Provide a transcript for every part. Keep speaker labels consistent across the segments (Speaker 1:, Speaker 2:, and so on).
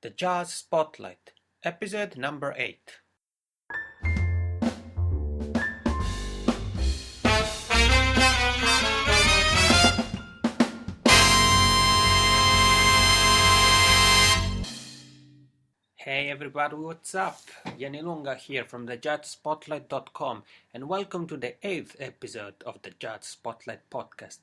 Speaker 1: The Jazz Spotlight, episode number 8. Hey everybody, what's up? Yanni Lunga here from the JazzSpotlight.com and welcome to the 8th episode of the Jazz Spotlight podcast.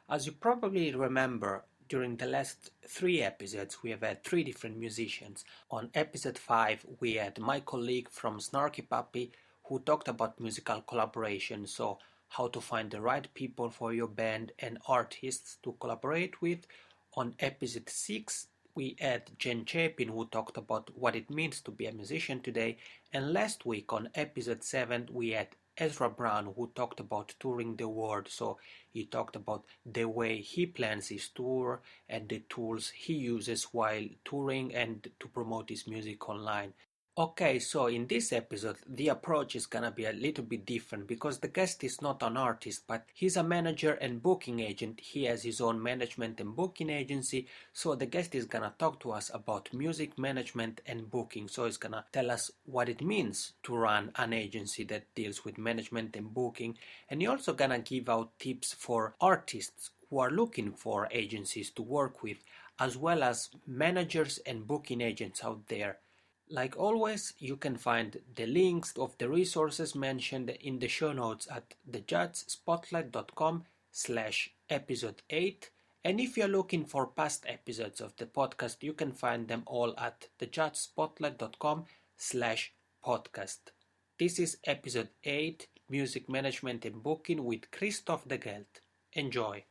Speaker 1: As you probably remember, during the last 3 episodes we have had 3 different musicians. On episode 5 we had my colleague from Snarky Puppy who talked about musical collaboration, so how to find the right people for your band and artists to collaborate with. On episode 6 we had Jen Chapin who talked about what it means to be a musician today, and last week on episode 7 we had Ezra Brown who talked about touring the world, so he talked about the way he plans his tour and the tools he uses while touring and to promote his music online. Okay, so in this episode the approach is gonna be a little bit different because the guest is not an artist, but he's a manager and booking agent. He has his own management and booking agency, so the guest is gonna talk to us about music management and booking. So he's gonna tell us what it means to run an agency that deals with management and booking, and he also gonna give out tips for artists who are looking for agencies to work with, as well as managers and booking agents out there. Like always, you can find the links of the resources mentioned in the show notes at thejudgespotlight.com/episode 8. And if you're looking for past episodes of the podcast, you can find them all at thejudgespotlight.com/podcast. This is episode 8, Music Management and Booking with Christophe Deghelt. Enjoy!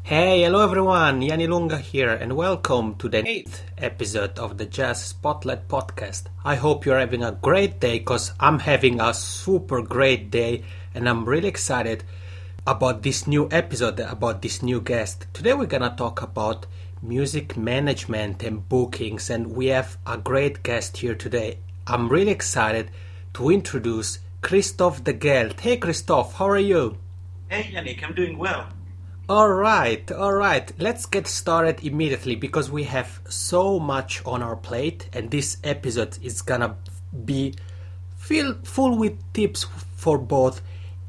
Speaker 1: Hey, hello everyone, Yanni Lunga here and welcome to the 8th episode of the Jazz Spotlight podcast. I hope you're having a great day because I'm having a super great day and I'm really excited about this new episode, about this new guest. Today we're gonna talk about music management and bookings, and we have a great guest here today. I'm really excited to introduce Christophe Deghelt. Hey Christophe, how are you?
Speaker 2: Hey Yannick, I'm doing well.
Speaker 1: All right. Let's get started immediately because we have so much on our plate and this episode is gonna be full with tips for both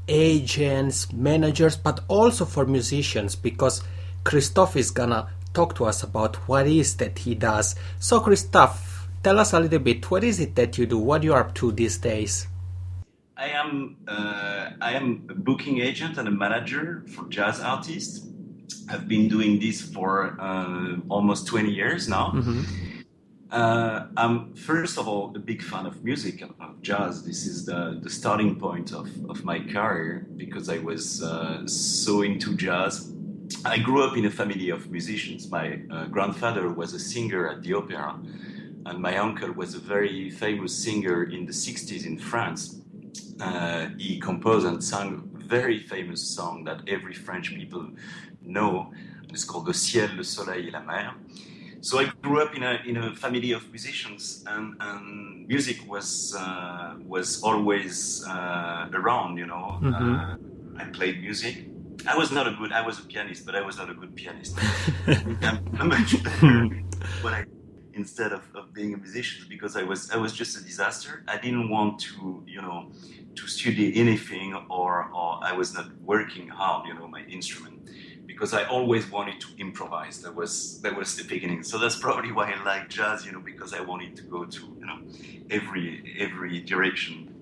Speaker 1: agents, managers, but also for musicians because Christophe is gonna talk to us about what it is that he does. So Christophe, tell us a little bit, what is it that you do? What you are up to these days?
Speaker 2: I am a booking agent and a manager for jazz artists. I've been doing this for almost 20 years now.
Speaker 1: Mm-hmm.
Speaker 2: I'm first of all a big fan of music, of jazz. This is the starting point of my career because I was so into jazz. I grew up in a family of musicians. My grandfather was a singer at the opera, and my uncle was a very famous singer in the 60s in France. He composed and sang a very famous song that every French people know. It's called Le Ciel, le Soleil et la Mer. So I grew up in a family of musicians, and music was always around. You know, I played music. I was a pianist, but I was not a good pianist. I'm much better when instead of being a musician, because I was just a disaster. I didn't want to study anything, or I was not working hard, my instrument, because I always wanted to improvise. That was the beginning. So that's probably why I like jazz, because I wanted to go to every direction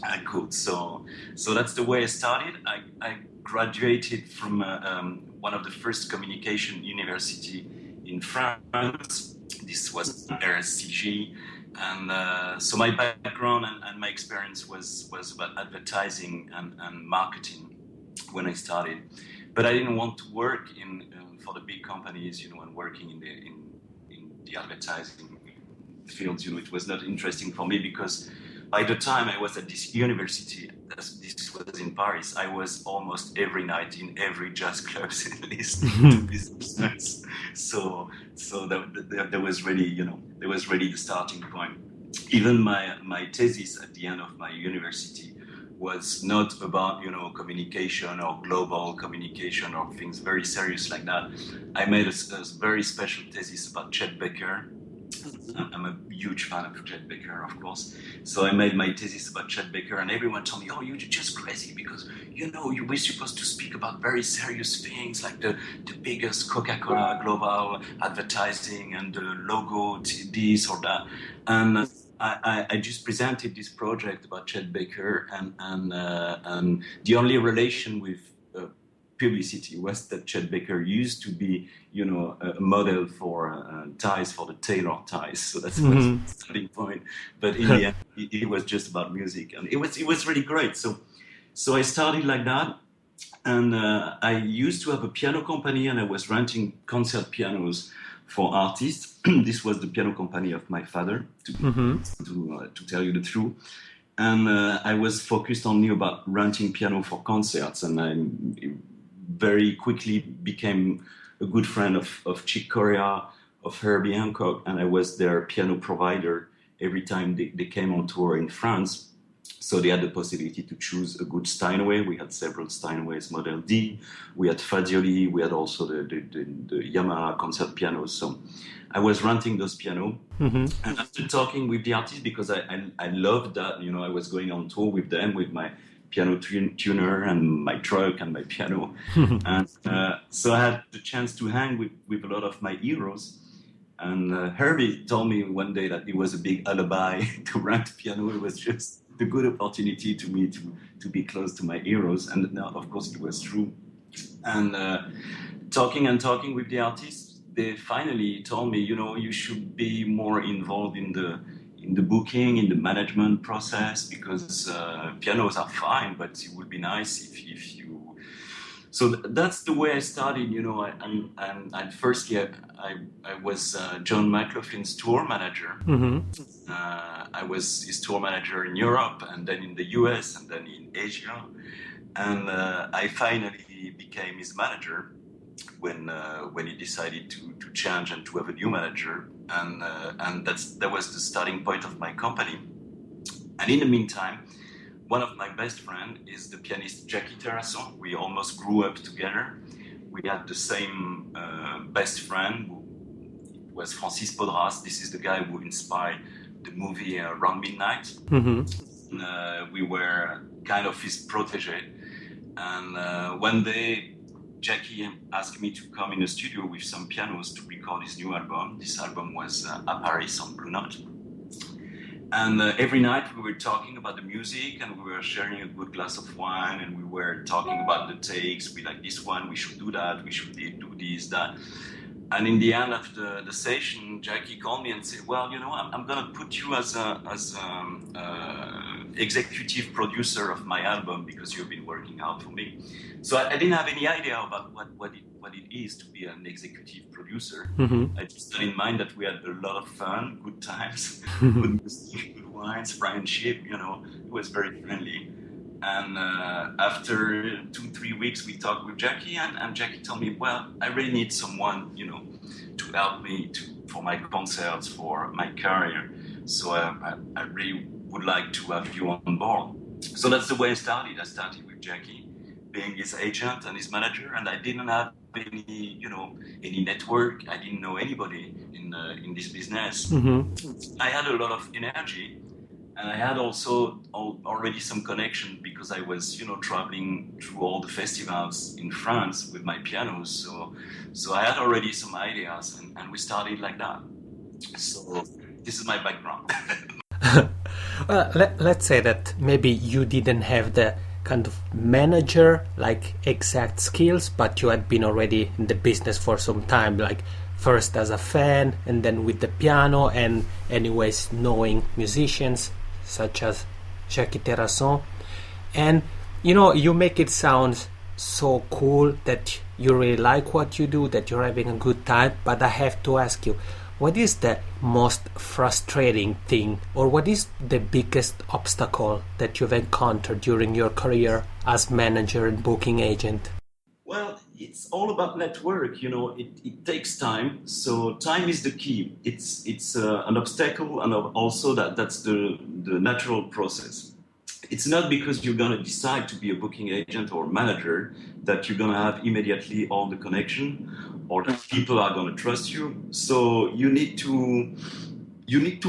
Speaker 2: I could. So that's the way I started. I graduated from one of the first communication university in France. This was RSCG, and so my background and my experience was about advertising and marketing when I started. But I didn't want to work for the big companies, and working in the advertising fields. It was not interesting for me because by the time I was at this university, this was in Paris, I was almost every night in every jazz clubs listening to business. So there was really the starting point. Even my thesis at the end of my university was not about, communication or global communication or things very serious like that. I made a very special thesis about Chet Baker. I'm a huge fan of Chet Baker, of course. So I made my thesis about Chet Baker, and everyone told me, "Oh, you're just crazy because you were supposed to speak about very serious things like the biggest Coca-Cola global advertising and the logo, this or that." And I just presented this project about Chet Baker, and the only relation with publicity was that Chet Baker used to be, a model for ties, for the Taylor ties. So that's the starting point. But in the end, it was just about music, and it was really great. So I started like that, and I used to have a piano company, and I was renting concert pianos for artists. This was the piano company of my father, to tell you the truth. And I was focused only about renting piano for concerts, and I very quickly became a good friend of Chick Corea, of Herbie Hancock, and I was their piano provider every time they came on tour in France. So they had the possibility to choose a good Steinway. We had several Steinways, Model D. We had Fagioli. We had also the Yamaha concert pianos. So I was renting those pianos. And after talking with the artists, because I loved that, I was going on tour with them with my piano tuner and my truck and my piano. And so I had the chance to hang with a lot of my heroes. And Herbie told me one day that it was a big alibi to rent piano. It was just a good opportunity to me to be close to my heroes. And now, of course, it was true. And talking with the artists, they finally told me, you should be more involved in the booking, in the management process, because pianos are fine, but it would be nice if you... So that's the way I started, and firstly I was John McLaughlin's tour manager. I was his tour manager in Europe, and then in the US, and then in Asia. And I finally became his manager when he decided to change and to have a new manager. And that was the starting point of my company. And in the meantime, one of my best friends is the pianist Jackie Terrasson. We almost grew up together. We had the same best friend, who was Francis Podras. This is the guy who inspired the movie Around Midnight. We were kind of his protege. And one day, Jackie asked me to come in the studio with some pianos to record his new album. This album was À Paris on Blue Note. And every night we were talking about the music, and we were sharing a good glass of wine, and we were talking about the takes. We like this one, we should do that, we should do this, that. And in the end of the session, Jackie called me and said, "Well, I'm going to put you as executive producer of my album because you've been working hard for me." So I didn't have any idea about what it is to be an executive producer. I just had in mind that we had a lot of fun, good times, good music, good wines, friendship. It was very friendly. And after 2-3 weeks, we talked with Jackie, and Jackie told me, "Well, I really need someone, to help me for my concerts, for my career. So I really would like to have you on board." So that's the way I started. I started with Jackie, being his agent and his manager, and I didn't have any network. I didn't know anybody in this business. I had a lot of energy. And I had also already some connection because I was, traveling through all the festivals in France with my pianos. So I had already some ideas, and we started like that. So this is my background.
Speaker 1: Well, let's say that maybe you didn't have the kind of manager, like exact skills, but you had been already in the business for some time, like first as a fan and then with the piano, and anyways knowing musicians such as Jackie Terrasson. And you make it sound so cool that you really like what you do, that you're having a good time. But I have to ask you, what is the most frustrating thing, or what is the biggest obstacle that you've encountered during your career as manager and booking agent?
Speaker 2: Well, it's all about network. It takes time. So time is the key. It's an obstacle, and also that's the natural process. it's not because you're going to decide to be a booking agent or manager that you're going to have immediately all the connection or that people are going to trust you. So you need to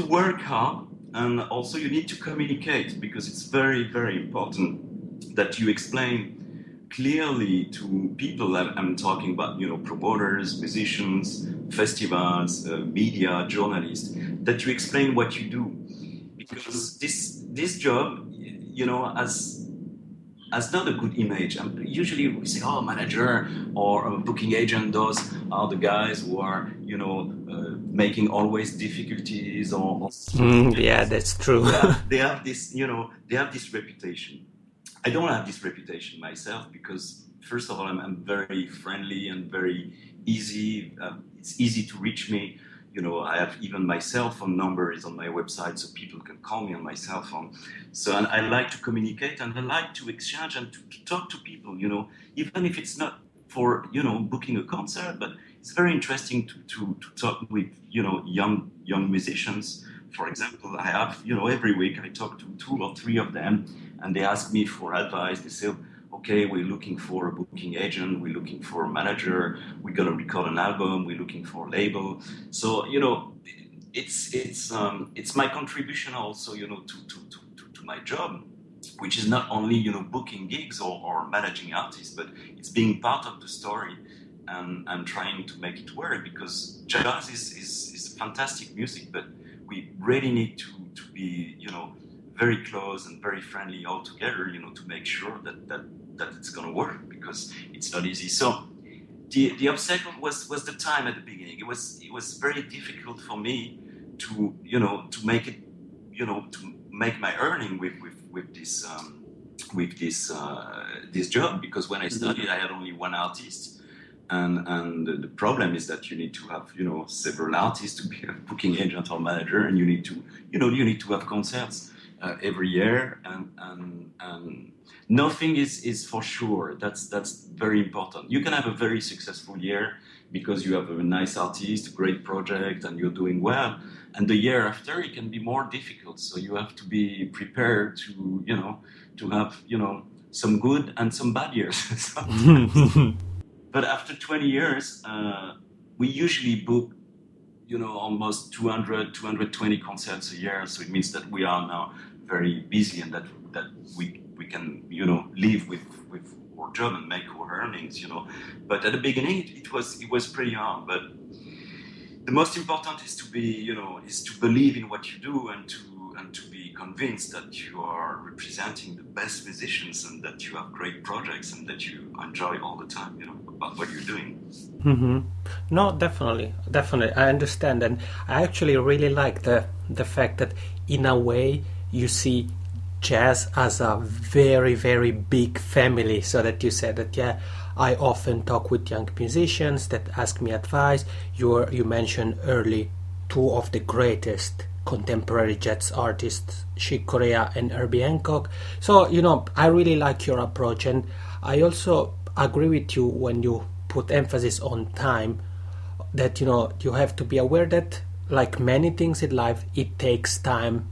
Speaker 2: work hard, and also you need to communicate, because it's very, very important that you explain clearly to people. I'm talking about, promoters, musicians, festivals, media, journalists, that you explain what you do, because this job, has not a good image. And usually we say, oh, manager or a booking agent, those are the guys who are, making always difficulties or
Speaker 1: Yeah, that's true.
Speaker 2: they have this, they have this reputation. I don't have this reputation myself, because first of all, I'm very friendly and very easy. It's easy to reach me. I have even my cell phone number is on my website, so people can call me on my cell phone. So, and I like to communicate, and I like to exchange and to talk to people, even if it's not for, booking a concert, but it's very interesting to talk with, young musicians. For example, I have, every week I talk to 2 or 3 of them, and they ask me for advice. They say, okay, we're looking for a booking agent, we're looking for a manager, we're gonna record an album, we're looking for a label. So, it's my contribution also, to my job, which is not only, booking gigs or managing artists, but it's being part of the story and trying to make it work, because jazz is fantastic music, but we really need to be, very close and very friendly all together, to make sure that it's going to work, because it's not easy. So the obstacle was the time at the beginning. It was very difficult for me to, to make it, to make my earning with this job, because when I studied, I had only one artist. And the problem is that you need to have, several artists to be a booking agent or manager, and you need to have concerts every year, and nothing is for sure. That's very important. You can have a very successful year because you have a nice artist, a great project, and you're doing well. And the year after, it can be more difficult. So you have to be prepared to, to have, some good and some bad years. But after 20 years, we usually book, almost 200, 220 concerts a year. So it means that we are now very busy, and that we can, live with our job and make our earnings, But at the beginning, it was pretty hard. But the most important is to be, is to believe in what you do, and to be convinced that you are representing the best musicians, and that you have great projects, and that you enjoy all the time, about what you're doing.
Speaker 1: Mm-hmm. No, definitely, I understand, and I actually really like the fact that in a way you see jazz as a very, very big family. So that you said that, yeah, I often talk with young musicians that ask me advice. You mentioned early 2 of the greatest contemporary jazz artists, Corea and Herbie Hancock. So, I really like your approach, and I also agree with you when you put emphasis on time, that, you have to be aware that, like many things in life, it takes time.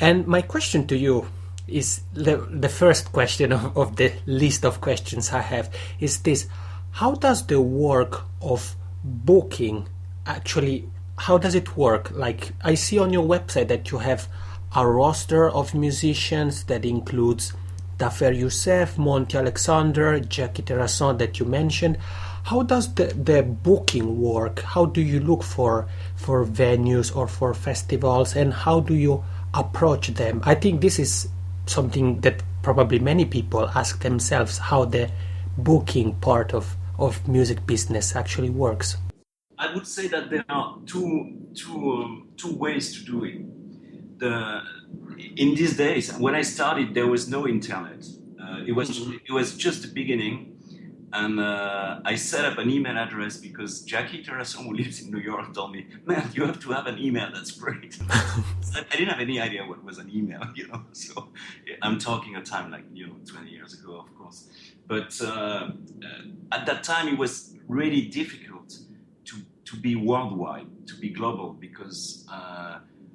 Speaker 1: And my question to you is the first question of the list of questions I have is this: how does the work of booking actually, how does it work? Like, I see on your website that you have a roster of musicians that includes Dafer Youssef, Monty Alexander, Jackie Terrasson that you mentioned. How does the booking work? How do you look for venues or for festivals, and how do you approach them? I think this is something that probably many people ask themselves, how the booking part of music business actually works.
Speaker 2: I would say that there are two ways to do it. In these days, when I started, there was no internet. It was just the beginning, and I set up an email address because Jackie Terrasson, who lives in New York, told me, "Man, you have to have an email. That's great." I didn't have any idea what was an email, So I'm talking a time like 20 years ago, of course. But at that time, it was really difficult to be worldwide, to be global, because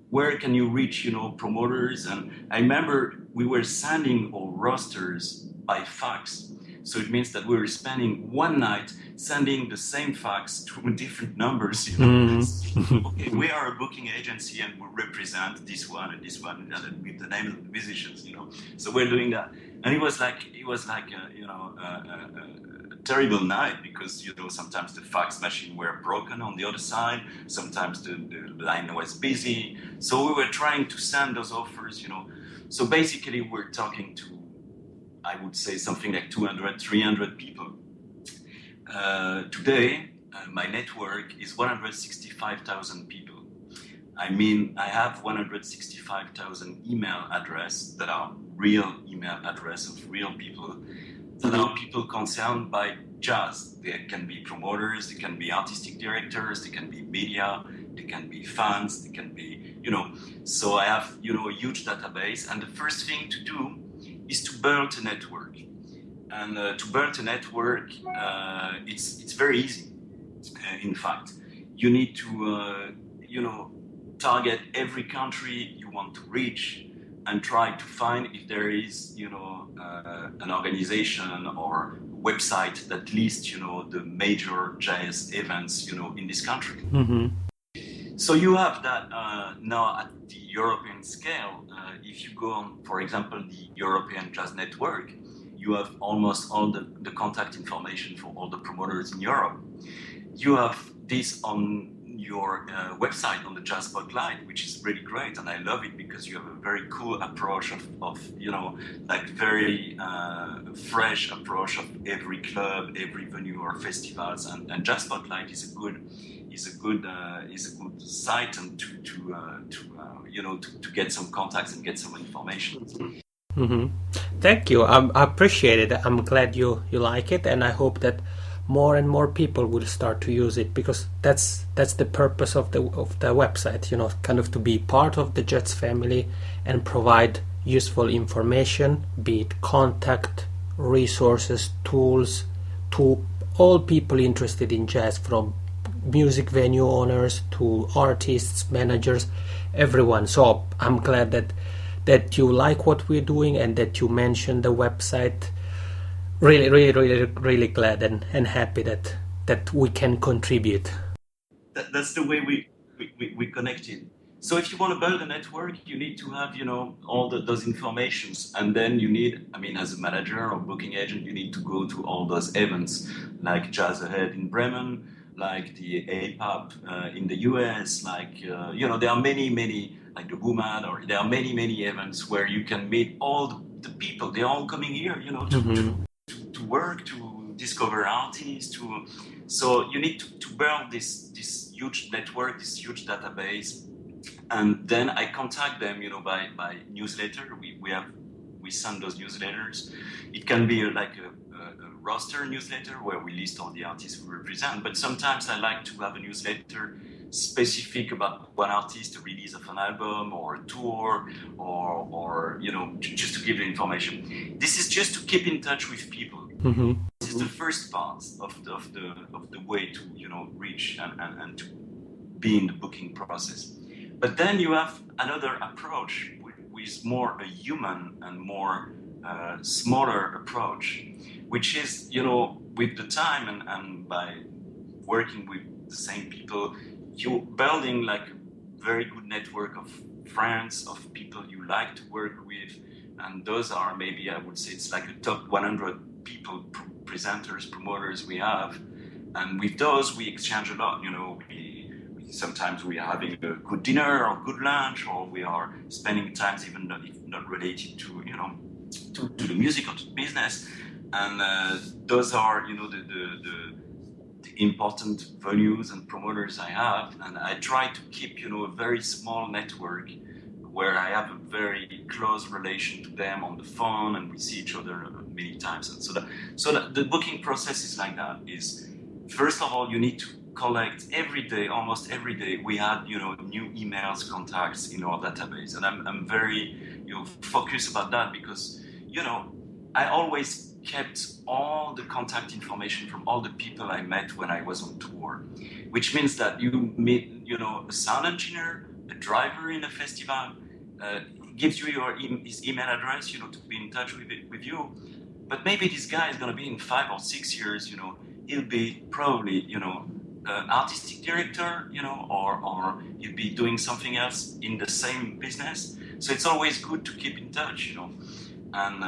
Speaker 2: where can you reach, promoters? And I remember we were sending our rosters by fax. So it means that we were spending one night sending the same fax to different numbers. Okay, we are a booking agency and we represent this one and with the name of the musicians. So we're doing that, and it was like a terrible night because sometimes the fax machine were broken on the other side, sometimes the line was busy. So we were trying to send those offers. So basically, we're talking to, I would say, something like 200, 300 people. Today, my network is 165,000 people. I mean, I have 165,000 email addresses that are real email addresses of real people, that are people concerned by jazz. They can be promoters, they can be artistic directors, they can be media, they can be fans, they can be, So I have, a huge database, and the first thing to do is to build a network. And to build a network, it's very easy. In fact, you need to, target every country you want to reach, and try to find if there is, an organization or website that lists, the major jazz events, in this country.
Speaker 1: Mm-hmm.
Speaker 2: So you have that now at the European scale. If you go on, for example, the European Jazz Network, you have almost all the contact information for all the promoters in Europe. You have this on your website, on the Jazz Spotlight, which is really great, and I love it because you have a very cool approach of very fresh approach of every club, every venue or festivals, and Jazz Spotlight is a good site and to get some contacts and get some information.
Speaker 1: Mm-hmm. Thank you. I appreciate it. I'm glad you like it, and I hope that more and more people will start to use it, because that's the purpose of the website. Kind of to be part of the Jazz family and provide useful information, be it contact, resources, tools, to all people interested in jazz, from music venue owners to artists, managers, everyone. So I'm glad that you like what we're doing and that you mentioned the website. Really glad and happy that we can contribute.
Speaker 2: That's the way we connected. So if you want to build a network, you need to have all those informations, and then you need, as a manager or booking agent, you need to go to all those events like Jazz Ahead in Bremen, like the APAP in the US, there are many, like the Woman, or there are many events where you can meet all the people. They're all coming here, to work, to discover artists. So you need to build this huge network, this huge database, and then I contact them, by newsletter. We send those newsletters. It can be like a roster newsletter where we list all the artists we represent, but sometimes I like to have a newsletter specific about one artist, a release of an album or a tour, or just to give the information. This is just to keep in touch with people.
Speaker 1: Mm-hmm.
Speaker 2: This is the first part of the way to reach and to be in the booking process. But then you have another approach with more a human and more smaller approach, which is with the time and by working with the same people, you're building like a very good network of friends, of people you like to work with, and those are maybe, I would say, it's like a top 100 people, presenters, promoters we have, and with those we exchange a lot. Sometimes we are having a good dinner or good lunch, or we are spending time even not related to to the music or to the business, and those are the important venues and promoters I have, and I try to keep a very small network where I have a very close relation to them on the phone, and we see each other many times. And so the booking process is like that. Is first of all, you need to collect every day, almost every day. We had new emails, contacts in our database, and I'm very focused about that, because I always kept all the contact information from all the people I met when I was on tour, which means that you meet a sound engineer, a driver in a festival, gives you his email address, to be in touch with you. But maybe this guy is going to be in 5 or 6 years, he'll be probably, artistic director, or he'll be doing something else in the same business. So it's always good to keep in touch, And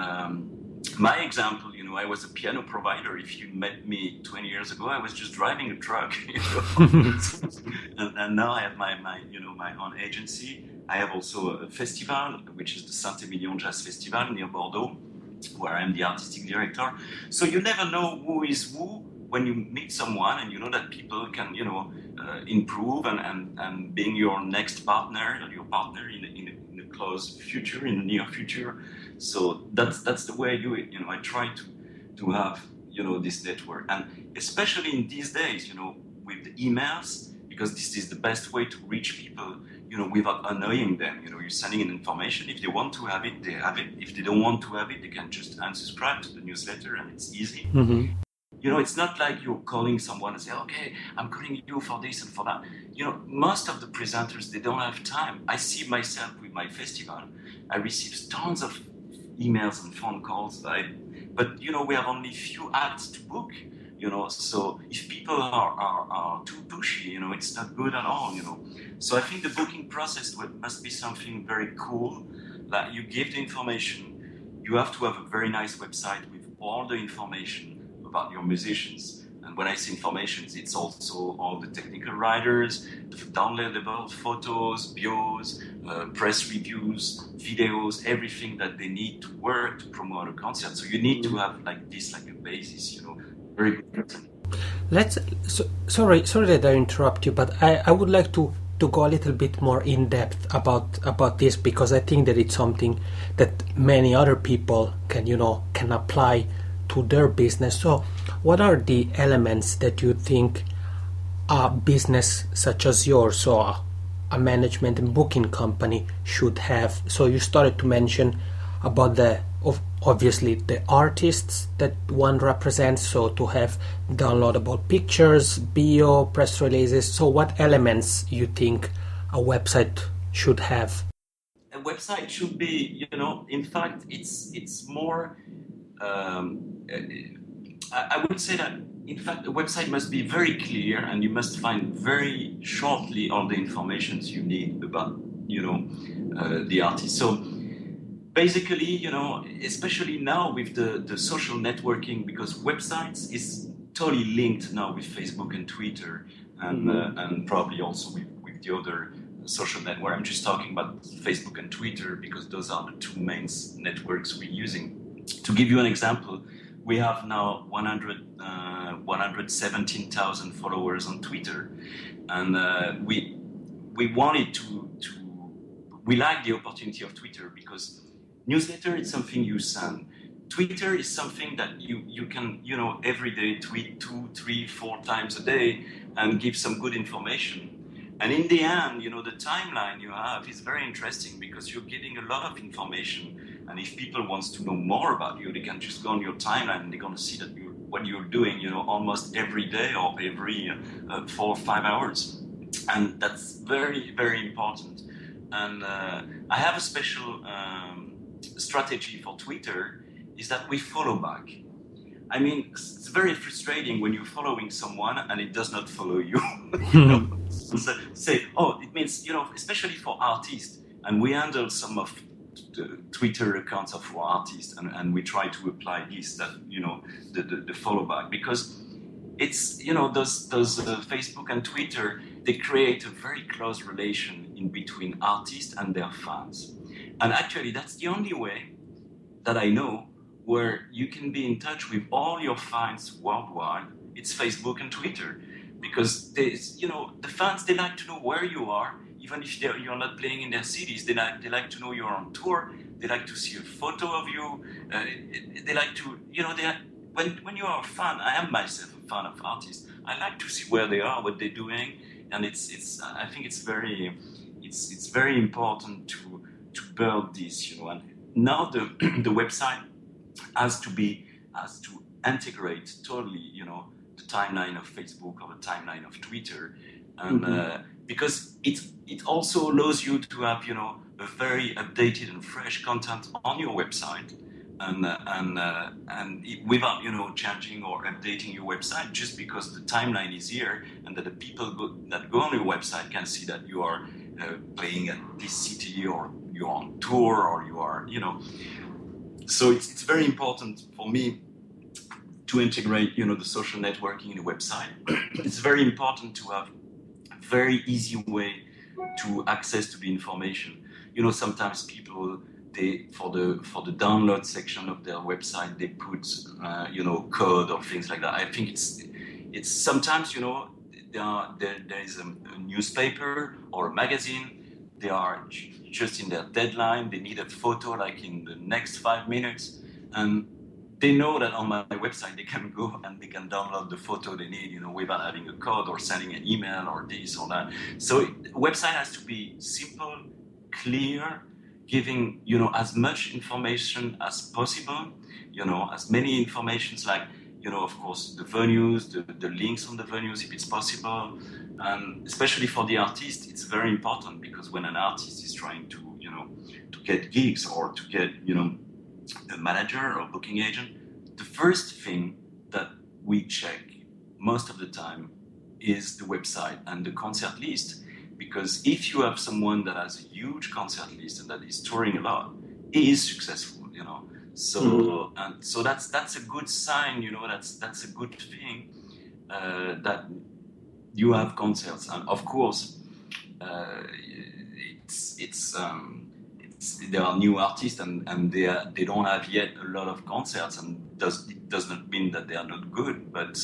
Speaker 2: my example, I was a piano provider. If you met me 20 years ago, I was just driving a truck, and now I have my own agency. I have also a festival, which is the Saint-Émilion Jazz Festival near Bordeaux, where I'm the artistic director. So you never know who is who when you meet someone, and you know that people can, improve and being your next partner, or your partner in a close future, in the near future. So that's the way I do it. I try to have, this network, and especially in these days, with the emails, because this is the best way to reach people, without annoying them. You're sending in information. If they want to have it, they have it. If they don't want to have it, they can just unsubscribe to the newsletter, and it's easy.
Speaker 1: Mm-hmm.
Speaker 2: It's not like you're calling someone and say, okay, I'm calling you for this and for that. Most of the presenters, they don't have time. I see myself with my festival. I receive tons of emails and phone calls. But we have only few acts to book. So if people are too pushy, it's not good at all. So I think the booking process must be something very cool. That you give the information. You have to have a very nice website with all the information about your musicians. And when I say information, it's also all the technical writers, the downloadable photos, bios, press reviews, videos, everything that they need to work to promote a concert. So you need to have like a basis, very good.
Speaker 1: Sorry that I interrupt you, but I would like to go a little bit more in depth about this, because I think that it's something that many other people can apply to their business. So what are the elements that you think a business such as yours, so a management and booking company, should have? So you started to mention about obviously the artists that one represents, so to have downloadable pictures, bio, press releases. So what elements you think a website should have?
Speaker 2: A website should be, in fact, it's more I would say that, in fact, the website must be very clear, and you must find very shortly all the information you need about, the artist. So basically, especially now with the social networking, because websites is totally linked now with Facebook and Twitter, and probably also with the other social network. I'm just talking about Facebook and Twitter because those are the two main networks we're using. To give you an example, we have now 117,000 followers on Twitter, and we wanted we like the opportunity of Twitter, because newsletter is something you send. Twitter is something that you can every day tweet 2, 3, 4 times a day and give some good information. And in the end, the timeline you have is very interesting, because you're getting a lot of information. And if people want to know more about you, they can just go on your timeline and they're going to see that what you're doing, almost every day or every 4 or 5 hours. And that's very, very important. And I have a special strategy for Twitter, is that we follow back. I mean, it's very frustrating when you're following someone and it does not follow you. So say, it means, especially for artists, and we handle some of the Twitter accounts of our artists, and we try to apply this, that, the follow back, because it's, those Facebook and Twitter, they create a very close relation in between artists and their fans. And actually, that's the only way that I know where you can be in touch with all your fans worldwide. It's Facebook and Twitter, because there's, the fans, they like to know where you are, even if you're not playing in their cities. They like to know you're on tour. They like to see a photo of you. They like to, when you are a fan, I am myself a fan of artists. I like to see where they are, what they're doing, and it's I think it's very important to build this, And now the the website has to integrate totally, the timeline of Facebook or the timeline of Twitter, and because it also allows you to have, a very updated and fresh content on your website, without, changing or updating your website, just because the timeline is here, and that the people that go on your website can see that you are playing at this city, or you're on tour, or you are, So it's very important for me to integrate, the social networking in the website. It's very important to have a very easy way to access to the information. Sometimes people, for the download section of their website, they put code or things like that. I think it's sometimes, there is a newspaper or a magazine. They are just in their deadline. They need a photo like in the next 5 minutes, and they know that on my website they can go and they can download the photo they need, without having a code or sending an email or this or that. So website has to be simple, clear, giving, as much information as possible, as many informations, like, of course, the venues, the links on the venues, if it's possible. And especially for the artist, it's very important, because when an artist is trying to, to get gigs or to get, a manager or booking agent, the first thing that we check most of the time is the website and the concert list. Because if you have someone that has a huge concert list and that is touring a lot, he is successful, So and so that's a good sign, that's a good thing, that you have concerts. And of course, there are new artists, and they don't have yet a lot of concerts, and it does not mean that they are not good, but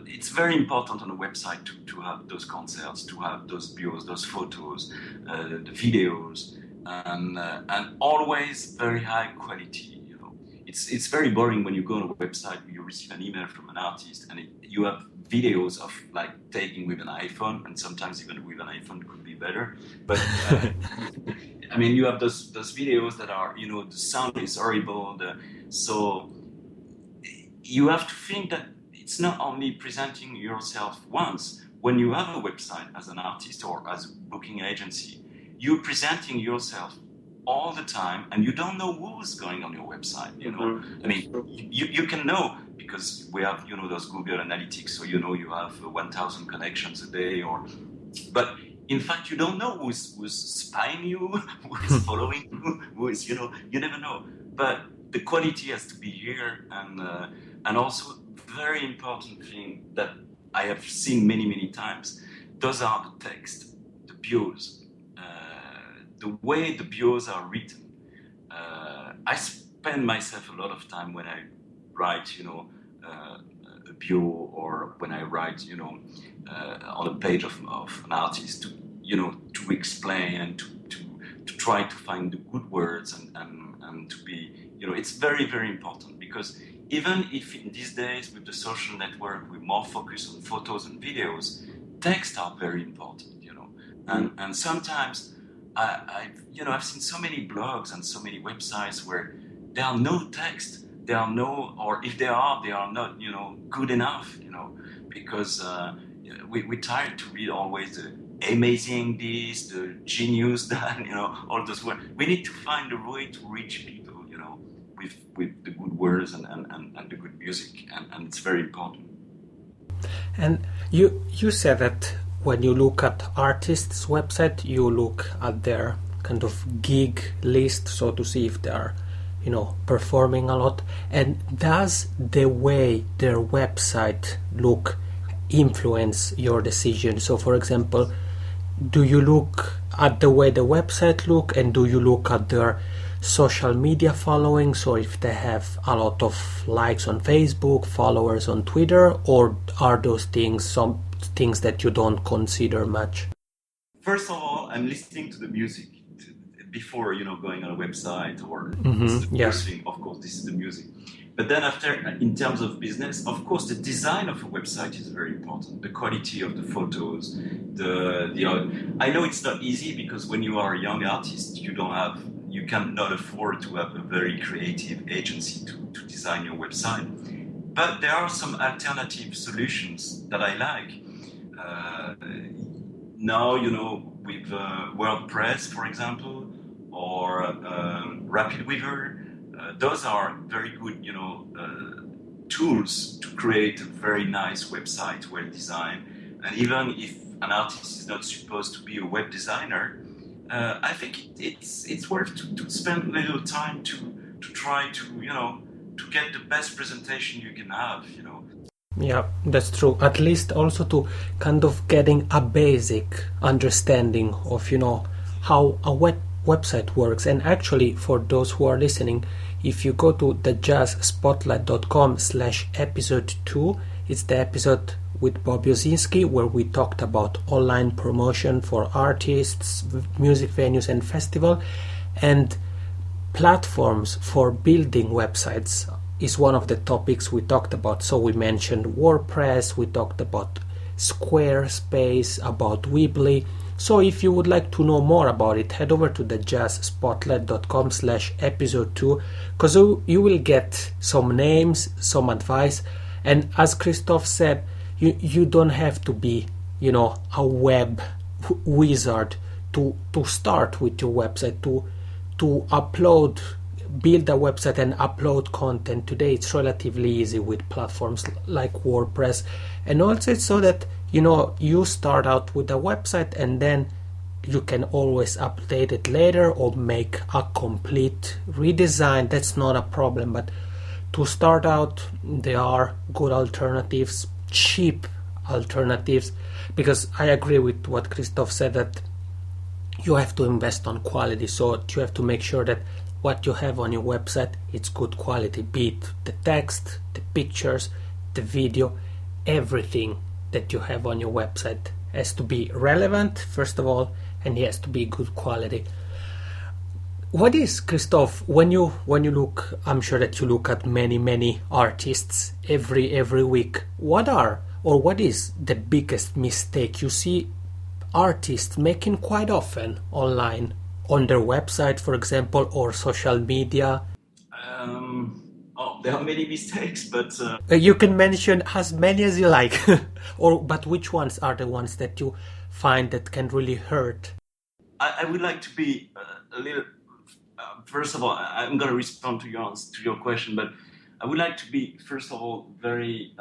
Speaker 2: it's very important on the website to have those concerts, to have those bios, those photos, the videos, and always very high quality. It's very boring when you go on a website, you receive an email from an artist, and you have videos of like taking with an iPhone, and sometimes even with an iPhone could be better. But I mean, you have those videos that are, the sound is horrible. So you have to think that it's not only presenting yourself once. When you have a website as an artist or as a booking agency, you're presenting yourself all the time, and you don't know who's going on your website. I mean, you can know, because we have, those Google Analytics, so you have 1,000 connections a day, but in fact you don't know who's spying you, who is following you, who is, you never know. But the quality has to be here, and also very important thing that I have seen many times, those are the text, the bios. The way the bios are written, I spend myself a lot of time when I write, a bio, or when I write, on a page of an artist, to explain and to try to find the good words, and to be, it's very important, because even if in these days with the social network we're more focused on photos and videos, texts are very important, and sometimes I've seen so many blogs and so many websites where there are no text, or if they are not, good enough, because we're tired to read always the amazing this, the genius that, all those words. We need to find a way to reach people, with the good words and the good music, and it's very important.
Speaker 1: And you said that when you look at artists' website, you look at their kind of gig list, so to see if they are, performing a lot. And does the way their website look influence your decision? So, for example, do you look at the way the website look, and do you look at their social media following, so if they have a lot of likes on Facebook, followers on Twitter, or are those things some things that you don't consider much?
Speaker 2: First of all, I'm listening to the music before, going on a website, or first thing, of course, this is the music. But then after, in terms of business, of course, the design of a website is very important. The quality of the photos, I know it's not easy, because when you are a young artist, you cannot afford to have a very creative agency to design your website. But there are some alternative solutions that I like. now, with WordPress, for example, or RapidWeaver, those are very good, tools to create a very nice website, well designed. And even if an artist is not supposed to be a web designer, I think it's worth to spend a little time to try to get the best presentation you can have.
Speaker 1: Yeah, that's true. At least also to kind of getting a basic understanding of, how a website works. And actually, for those who are listening, if you go to thejazzspotlight.com/episode 2, it's the episode with Bob Yosinski where we talked about online promotion for artists, music venues and festival, and platforms for building websites is one of the topics we talked about. So we mentioned WordPress, we talked about Squarespace, about Weebly. So if you would like to know more about it, head over to thejazzspotlight.com/episode 2, because you will get some names, some advice. And as Christophe said, you don't have to be, a web wizard to start with your website, to build a website and upload content. Today it's relatively easy with platforms like WordPress, and also it's so that you start out with a website and then you can always update it later or make a complete redesign. That's not a problem, but to start out there are good alternatives, cheap alternatives, because I agree with what Christophe said, that you have to invest on quality. So you have to make sure that what you have on your website, it's good quality, be it the text, the pictures, the video, everything that you have on your website has to be relevant, first of all, and it has to be good quality. What is, Christophe, when you look, I'm sure that you look at many artists every week, what is the biggest mistake you see artists making quite often online, on their website, for example, or social media?
Speaker 2: There are many mistakes, but
Speaker 1: You can mention as many as you like, but which ones are the ones that you find that can really hurt?
Speaker 2: I would like to be a little. First of all, I'm going to respond to your question, but I would like to be, first of all, very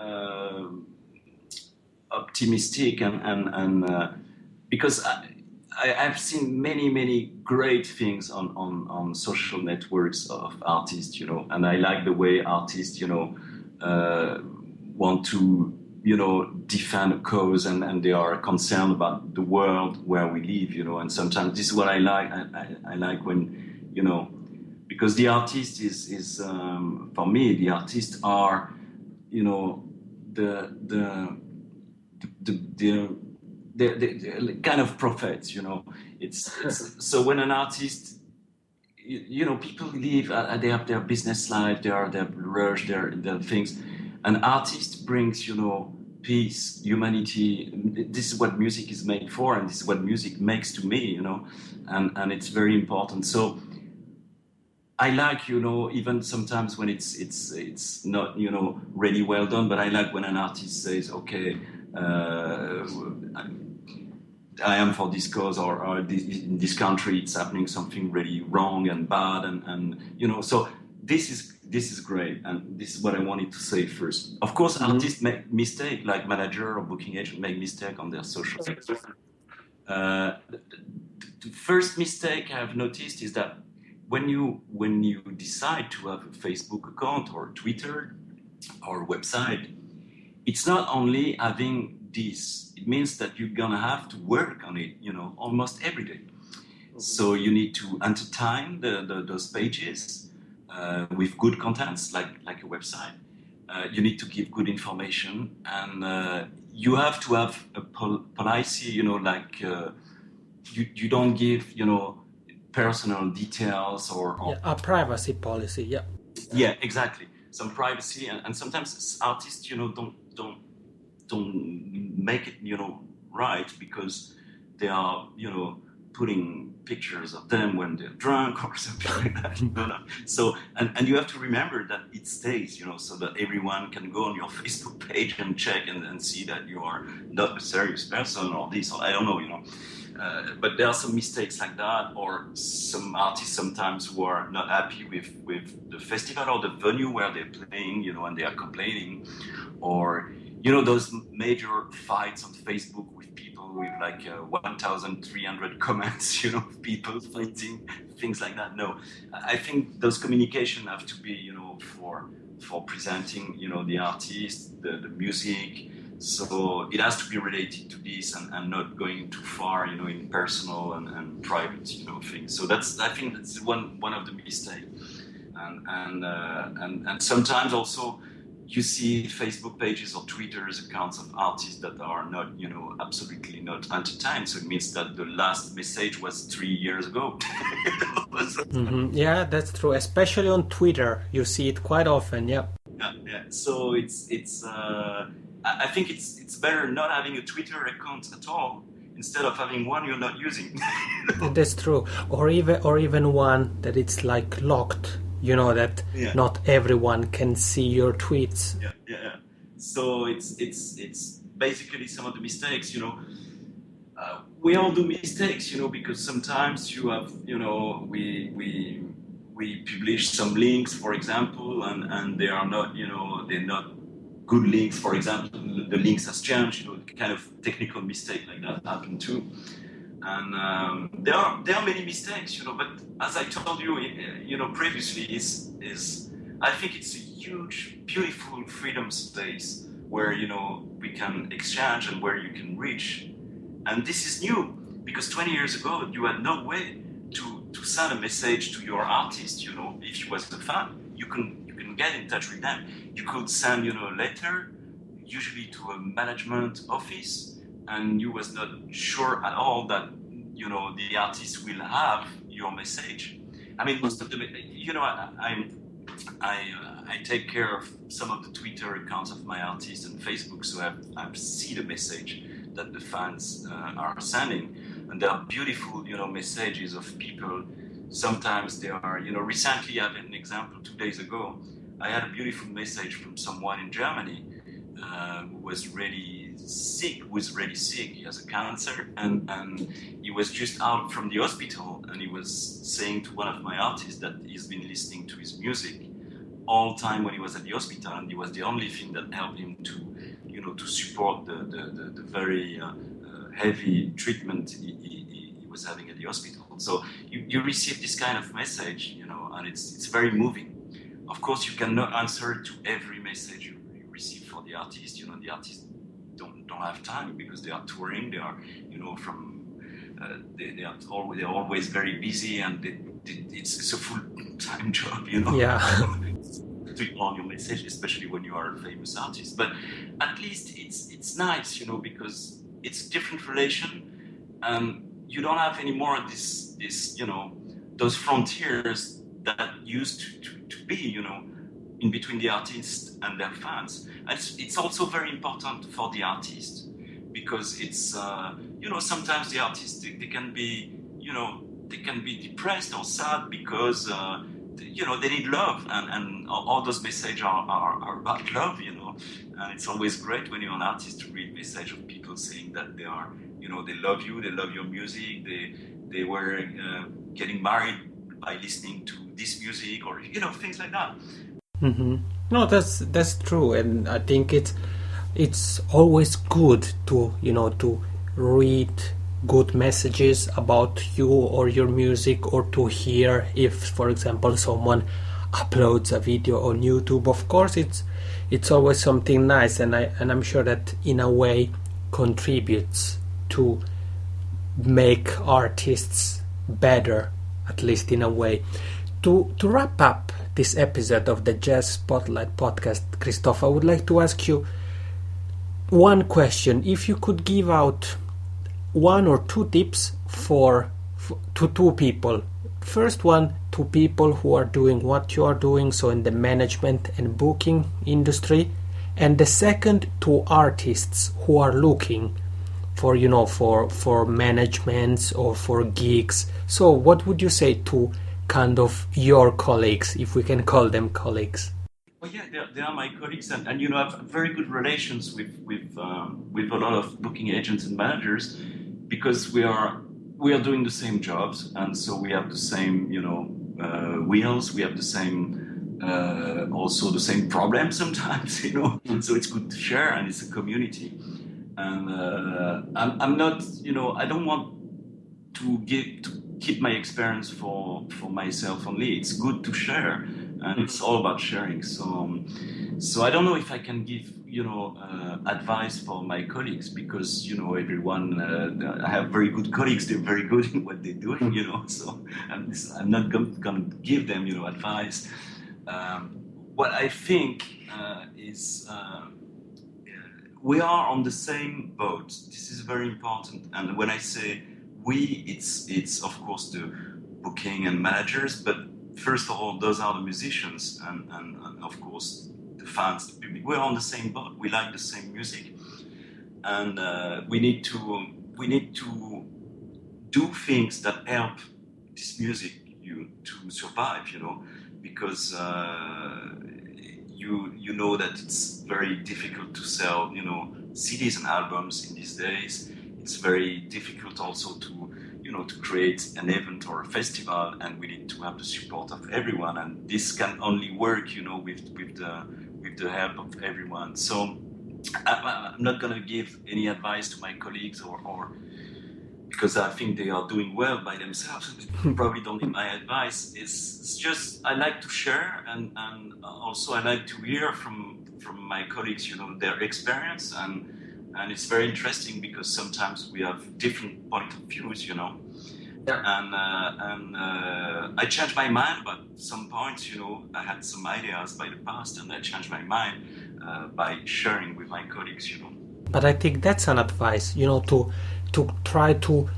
Speaker 2: optimistic and because I've seen many great things on social networks of artists, and I like the way artists, want to, defend a cause and they are concerned about the world where we live, and sometimes this is what I like. I like when, because the artist is for me, the artists are, the kind of prophets, It's so when an artist, people live, they have their business life, their rush, their things. An artist brings, peace, humanity. This is what music is made for, and this is what music makes to me, and it's very important. So I like, even sometimes when it's not, really well done, but I like when an artist says, okay, I am for this cause, or in this country it's happening something really wrong and bad, and so this is great, and this is what I wanted to say first. Of course, artists make mistake, like manager or booking agent make mistake on their social. The first mistake I have noticed is that when you decide to have a Facebook account or Twitter or website, it's not only having this. It means that you're gonna have to work on it, almost every day. Mm-hmm. So you need to entertain those pages with good contents, like a website. You need to give good information, and you have to have a policy. You don't give personal details or
Speaker 1: a privacy policy.
Speaker 2: Yeah, exactly. Some privacy, and sometimes artists don't make it right, because they are putting pictures of them when they're drunk or something like that. So, and you have to remember that it stays, so that everyone can go on your Facebook page and check and see that you are not a serious person or this, or I don't know. But there are some mistakes like that, or some artists sometimes who are not happy with the festival or the venue where they're playing, and they are complaining, or those major fights on Facebook with people with like 1,300 comments, people fighting, things like that. No, I think those communication have to be, for presenting, the artist, the music. So it has to be related to this and not going too far, in personal and private, things. So I think that's one of the mistakes. And sometimes also you see Facebook pages or Twitter's accounts of artists that are not, absolutely not entertained. So it means that the last message was 3 years ago.
Speaker 1: Mm-hmm. Yeah, that's true. Especially on Twitter, you see it quite often. Yeah.
Speaker 2: Yeah. So I think it's better not having a Twitter account at all instead of having one you're not using.
Speaker 1: That's true. Or even one that it's like locked. That not everyone can see your tweets.
Speaker 2: Yeah. So it's basically some of the mistakes. We all do mistakes. Because sometimes you have we publish some links, for example, and they are not they're not good links. For example, the links has changed. Kind of technical mistake like that happen too. And there are many mistakes, but as I told you, previously, is I think it's a huge, beautiful freedom space where we can exchange and where you can reach. And this is new because 20 years ago you had no way to send a message to your artist. If you was a fan, you can get in touch with them. You could send a letter, usually to a management office. And you was not sure at all that the artist will have your message. I mean, most of the I take care of some of the Twitter accounts of my artists and Facebook, so I see the message that the fans are sending, and there are beautiful messages of people. Sometimes they are recently I have an example 2 days ago. I had a beautiful message from someone in Germany. Who was really sick. He has a cancer, and he was just out from the hospital, and he was saying to one of my artists that he's been listening to his music all time when he was at the hospital, and it was the only thing that helped him to support the very heavy treatment he was having at the hospital. So you receive this kind of message, and it's very moving. Of course, you cannot answer to every message you receive for the artist. The artists don't have time because they are touring. They are, they're always very busy, and it's a full-time job.
Speaker 1: Yeah.
Speaker 2: To ignore your message, especially when you are a famous artist. But at least it's nice, because it's a different relation, and you don't have anymore this those frontiers that used to be, in between the artist and their fans. And it's also very important for the artist because it's sometimes the artists they can be depressed or sad because they need love, and all those messages are about love, and it's always great when you're an artist to read messages of people saying that they are they love you, they love your music, they were getting married by listening to this music, or things like that.
Speaker 1: Mm-hmm. No, that's true, and I think it's always good to to read good messages about you or your music, or to hear if, for example, someone uploads a video on YouTube. Of course, it's always something nice, and I'm sure that in a way contributes to make artists better, at least in a way. To wrap up this episode of the Jazz Spotlight podcast, Christophe, I would like to ask you one question. If you could give out 1 or 2 tips to 2 people. First one, to people who are doing what you are doing, so in the management and booking industry, and the second to artists who are looking for for managements or for gigs. So what would you say to kind of your colleagues, if we can call them colleagues?
Speaker 2: Well, yeah, they are my colleagues, and I have very good relations with a lot of booking agents and managers, because we are doing the same jobs, and so we have the same wheels. We have the same also the same problems sometimes, and so it's good to share, and it's a community. And I'm not, I don't want to keep my experience for myself only. It's good to share, and it's all about sharing. So I don't know if I can give advice for my colleagues, because everyone, I have very good colleagues. They're very good in what they're doing. So I'm not going to give them advice. What I think is we are on the same boat. This is very important. And when I say we, it's of course the booking and managers, but first of all, those are the musicians and of course the fans, the public. We're on the same boat. We like the same music, and we need to do things that help this music to survive. Because you know that it's very difficult to sell CDs and albums in these days. It's very difficult also to create an event or a festival, and we need to have the support of everyone, and this can only work with the help of everyone. So I'm not going to give any advice to my colleagues or because I think they are doing well by themselves. Probably don't need my advice. It's just I like to share, and also I like to hear from my colleagues, their experience, and it's very interesting because sometimes we have different point of views, Yeah. And I changed my mind, but some points, I had some ideas by the past, and I changed my mind by sharing with my colleagues,
Speaker 1: But I think that's an advice, to try to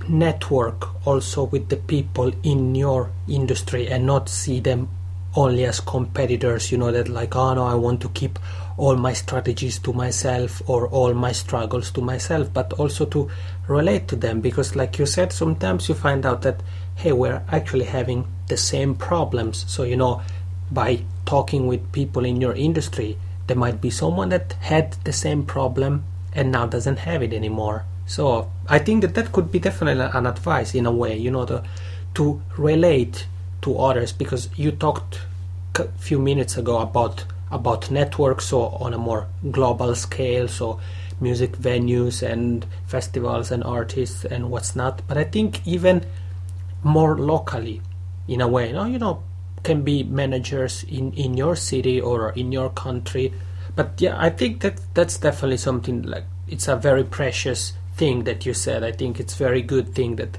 Speaker 1: network also with the people in your industry and not see them only as competitors, that like, oh no, I want to keep all my strategies to myself or all my struggles to myself, but also to relate to them, because like you said, sometimes you find out that, hey, we're actually having the same problems. So, by talking with people in your industry, there might be someone that had the same problem and now doesn't have it anymore. So I think that could be definitely an advice in a way, to relate to others, because you talked a few minutes ago about networks, so on a more global scale, so music venues and festivals and artists and what's not. But I think even more locally, in a way, can be managers in your city or in your country. But yeah, I think that's definitely something, like, it's a very precious thing that you said. I think it's very good thing that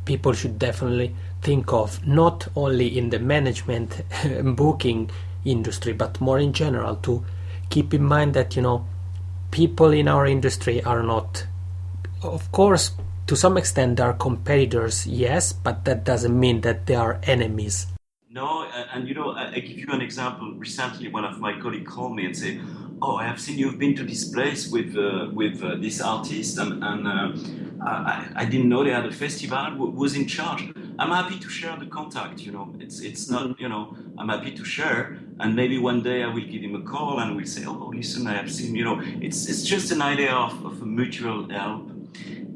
Speaker 1: people should definitely think of, not only in the management and booking industry, but more in general, to keep in mind that people in our industry are not, of course, to some extent they are competitors, yes, but that doesn't mean that they are enemies.
Speaker 2: No, and I give you an example. Recently, one of my colleagues called me and said, "Oh, I have seen you've been to this place with this artist, and I didn't know they had a festival. Was in charge." I'm happy to share the contact. It's not I'm happy to share, and maybe one day I will give him a call and we'll say, "Oh, listen, I have seen." It's just an idea of a mutual help.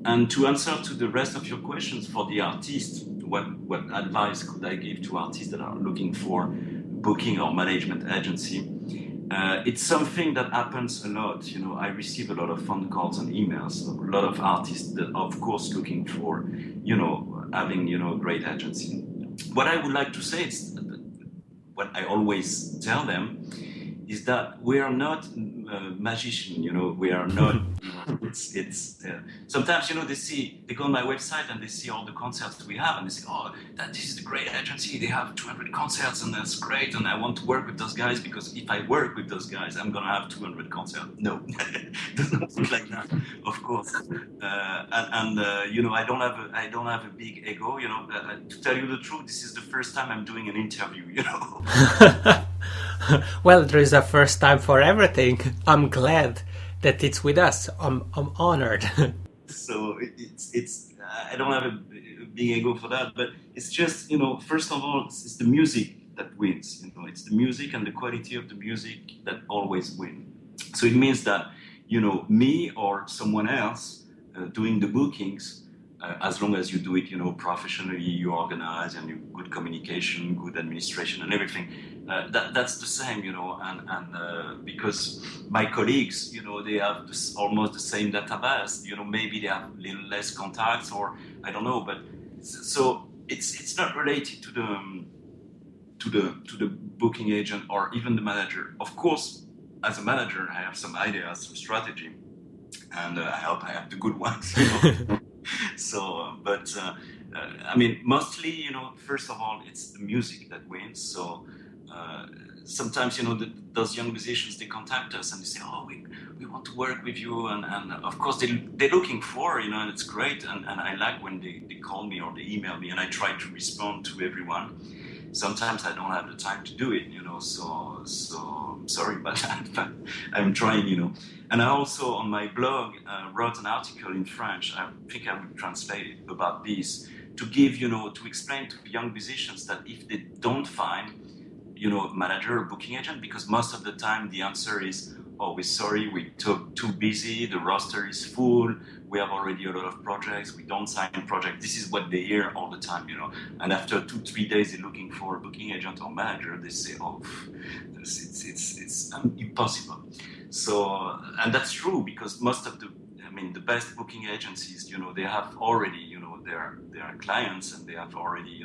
Speaker 2: And to answer to the rest of your questions for the artists, what advice could I give to artists that are looking for booking or management agency? It's something that happens a lot. I receive a lot of phone calls and emails. A lot of artists that are, of course, looking for, having, a great agency. What I would like to say is, what I always tell them, is that we are not magicians. We are not. It's sometimes they go on my website and they see all the concerts we have, and they say, "Oh, this is the great agency. They have 200 concerts, and that's great. And I want to work with those guys, because if I work with those guys, I'm gonna have 200 concerts." No, it doesn't work like that, of course. I don't have a big ego. To tell you the truth, this is the first time I'm doing an interview.
Speaker 1: Well, there is a first time for everything. I'm glad. that it's with us. I'm honored.
Speaker 2: So it's I don't have a big ego for that, but it's just, first of all, it's the music that wins. It's the music and the quality of the music that always win. So it means that, me or someone else doing the bookings, as long as you do it, professionally, you organize and you good communication, good administration, and everything. That's the same, and because my colleagues, they have almost the same database. Maybe they have a little less contacts, or I don't know, but so it's not related to the booking agent or even the manager. Of course, as a manager, I have some ideas, some strategy, and I hope I have the good ones. So, I mean, mostly, first of all, it's the music that wins. So sometimes, those young musicians, they contact us and they say, oh, we want to work with you. And of course, they're looking for, and it's great. And I like when they call me or they email me, and I try to respond to everyone. Sometimes I don't have the time to do it, so sorry about that, but I'm trying, And I also, on my blog, wrote an article in French. I think I will translate it about this, to give, to explain to young musicians that if they don't find, manager or booking agent, because most of the time the answer is, oh, we're sorry, we're too busy, the roster is full, we have already a lot of projects, we don't sign projects. This is what they hear all the time, And after 2-3 days, they're looking for a booking agent or manager. They say, oh, it's impossible. So, and that's true, because most of the best booking agencies, they have already, their clients, and they have already,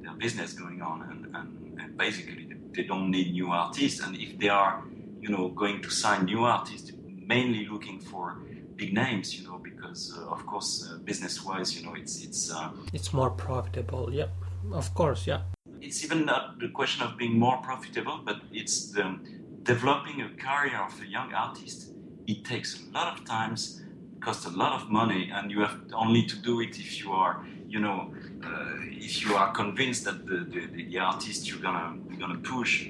Speaker 2: their business going on, and basically they don't need new artists. And if they are, going to sign new artists, mainly looking for big names, because of course, business-wise,
Speaker 1: It's more profitable. Yeah, of course. Yeah.
Speaker 2: It's even not the question of being more profitable, but it's the developing a career of a young artist. It takes a lot of times, costs a lot of money, and you have only to do it if you are, if you are convinced that the artist you're gonna push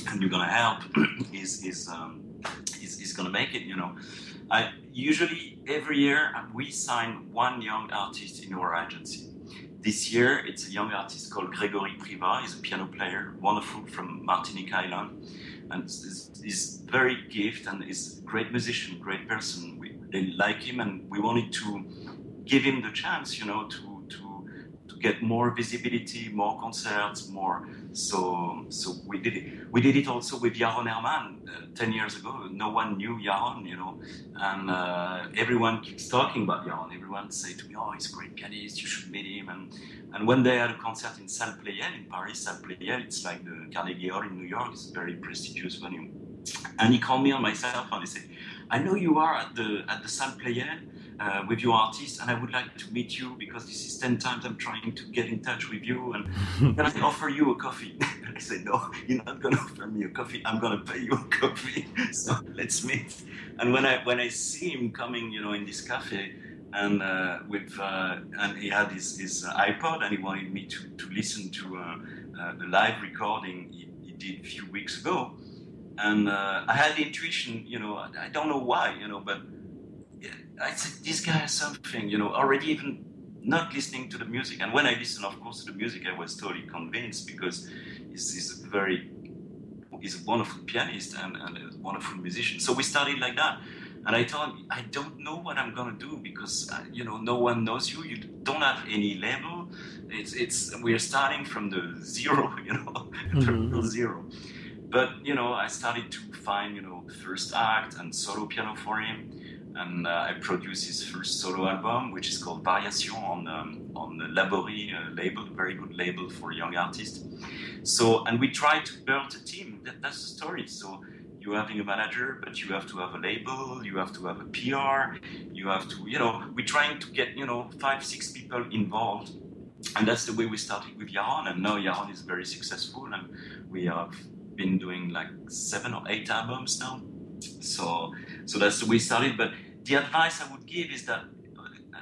Speaker 2: and you're gonna help is gonna make it. I usually every year we sign one young artist in our agency. This year it's a young artist called Grégory Privat. He's a piano player, wonderful, from Martinique Island, and he's very gifted and is a great musician, great person. They like him, and we wanted to give him the chance, to get more visibility, more concerts, more. So we did it. We did it also with Yaron Herman 10 years ago. No one knew Yaron, and everyone keeps talking about Yaron. Everyone say to me, "Oh, he's a great pianist. You should meet him." And when they had a concert in Salle Pleyel in Paris, Salle Pleyel, it's like the Carnegie Hall in New York. It's a very prestigious venue. And he called me on my cell phone. He said, "I know you are at the Salle Pleyel with your artist, and I would like to meet you, because this is 10 times I'm trying to get in touch with you, and can I offer you a coffee?" I said, "No, you're not going to offer me a coffee. I'm going to pay you a coffee. So let's meet." And when I see him coming, in this cafe, and and he had his iPod, and he wanted me to listen to a live recording he did a few weeks ago. And I had the intuition, I don't know why, but I said, this guy has something, already even not listening to the music. And when I listened, of course, to the music, I was totally convinced, because he's a wonderful pianist and a wonderful musician. So we started like that. And I told him, I don't know what I'm going to do, because, no one knows you. You don't have any label. We're starting from the zero, from the zero. But, I started to find, first act and solo piano for him. And I produced his first solo album, which is called Variation on the Laborie label, very good label for young artists. So, and we try to build a team. That's the story. So you're having a manager, but you have to have a label, you have to have a PR, you have to, we're trying to get, 5-6 people involved. And that's the way we started with Yaron. And now Yaron is very successful, and we have been doing like 7 or 8 albums now. So that's the way we started. But the advice I would give is that,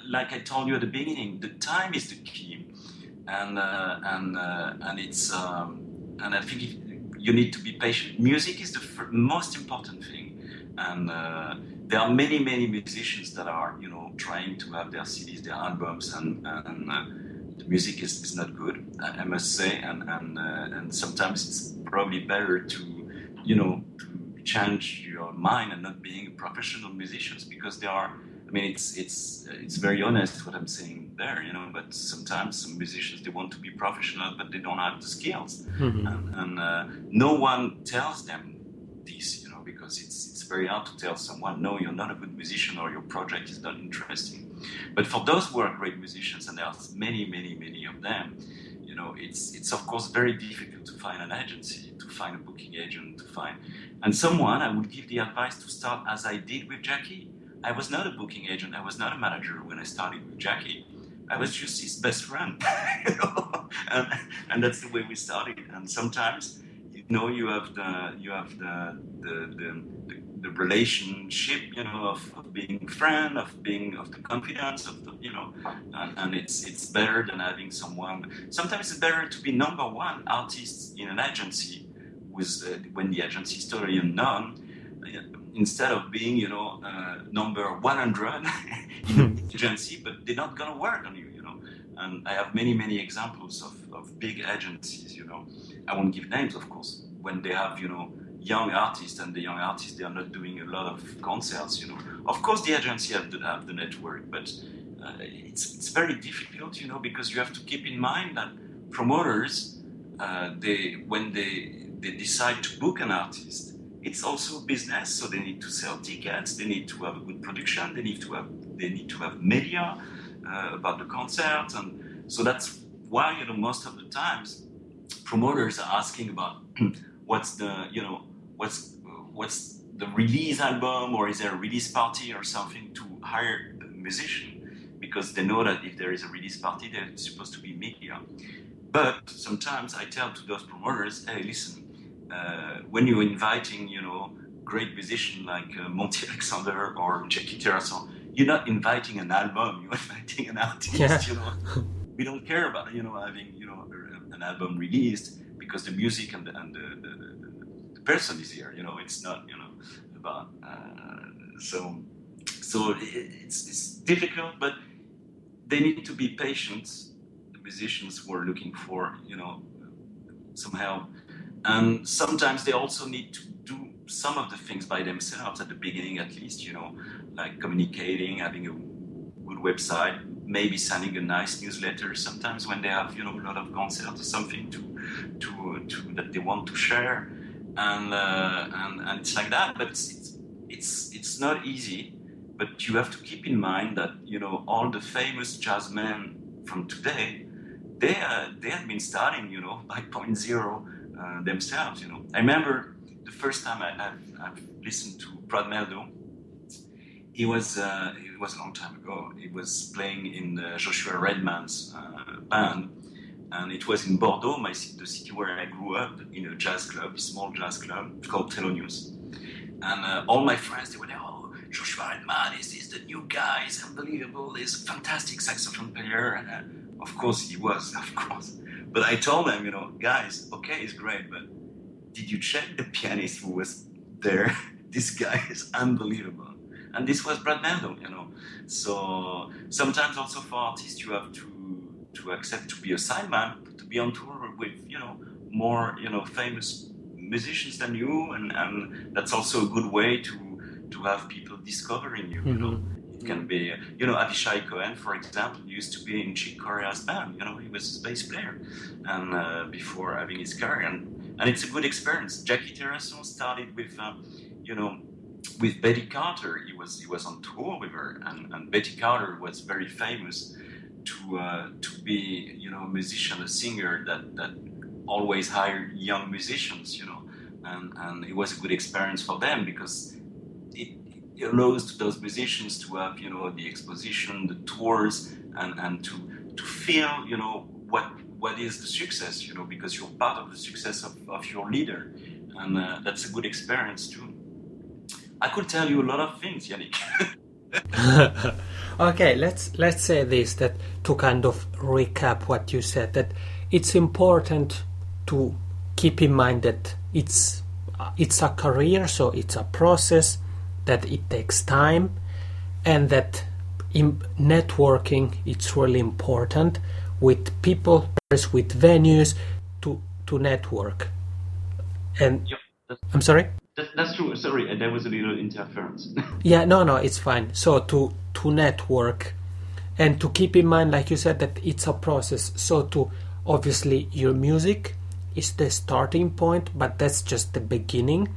Speaker 2: like I told you at the beginning, the time is the key, and it's and I think you need to be patient. Music is the most important thing, and there are many musicians that are, trying to have their CDs, their albums, and the music is not good, I must say, and sometimes it's probably better to, to change your mind and not being professional musicians, because there are. I mean, it's very honest what I'm saying there, but sometimes some musicians, they want to be professional, but they don't have the skills. And no one tells them this, because it's very hard to tell someone, no, you're not a good musician, or your project is not interesting. But for those who are great musicians, and there are many of them, it's of course very difficult to find an agency, to find a booking agent, and someone. I would give the advice to start as I did with Jackie. I was not a booking agent. I was not a manager when I started with Jackie. I was just his best friend, and that's the way we started. And sometimes, you have the relationship, of being friend, of the confidence, and it's better than having someone. Sometimes it's better to be number one artist in an agency, when the agency is totally unknown, instead of being, number 100 in an agency, but they're not gonna work on you, And I have many examples of big agencies, I won't give names, of course, when they have, young artists, and the young artists, they are not doing a lot of concerts, Of course, the agency have the network, but it's very difficult, because you have to keep in mind that promoters, when they decide to book an artist, it's also business, so they need to sell tickets, they need to have a good production, they need to have media about the concert, and so that's why, most of the times promoters are asking about what's the release album, or is there a release party or something, to hire the musician, because they know that if there is a release party, there's supposed to be media. But sometimes I tell to those promoters, hey, listen, when you're inviting, great musicians like Monty Alexander or Jackie Terrasson, you're not inviting an album, you're inviting an artist.
Speaker 1: Yeah.
Speaker 2: We don't care about having an album released, because the music and the person is here. It's not about so it's difficult, but they need to be patient. The musicians who are looking for some help. And sometimes they also need to do some of the things by themselves at the beginning, at least, like communicating, having a good website, maybe sending a nice newsletter. Sometimes when they have, a lot of concerts or something to that they want to share, and it's like that. But it's not easy. But you have to keep in mind that all the famous jazzmen from today, they have been starting, by 0.0. Themselves, I remember the first time I've listened to Brad Meldo. It was a long time ago. He was playing in Joshua Redman's band, and it was in Bordeaux, the city where I grew up, in a jazz club, a small jazz club called Thelonious. And all my friends, they were like, "Oh, Joshua Redman is the new guy. He's unbelievable. He's a fantastic saxophone player." And of course he was, of course. But I told them, guys, okay, it's great, but did you check the pianist who was there? This guy is unbelievable. And this was Brad Meldo, So sometimes also for artists, you have to accept to be a sideman, to be on tour with, more, famous musicians than you. And that's also a good way to have people discovering you, It can be, Avishai Cohen, for example, used to be in Chick Corea's band. He was a bass player, and before having his career, and it's a good experience. Jackie Terrasson started with, with Betty Carter. He was on tour with her, and Betty Carter was very famous to be, a musician, a singer that always hired young musicians, and it was a good experience for them, because it allows to those musicians to have, the exposition, the tours, and to feel, what is the success, because you're part of the success of your leader, and that's a good experience too. I could tell you a lot of things, Yannick.
Speaker 1: Okay, let's say this, that to kind of recap what you said, that it's important to keep in mind that it's a career, so it's a process, that it takes time, and that in networking it's really important with people, with venues, to network. And
Speaker 2: Yep,
Speaker 1: I'm sorry.
Speaker 2: that's true. Sorry, there was a little interference.
Speaker 1: Yeah, no, it's fine. So to network, and to keep in mind, like you said, that it's a process. So to obviously your music is the starting point, but that's just the beginning,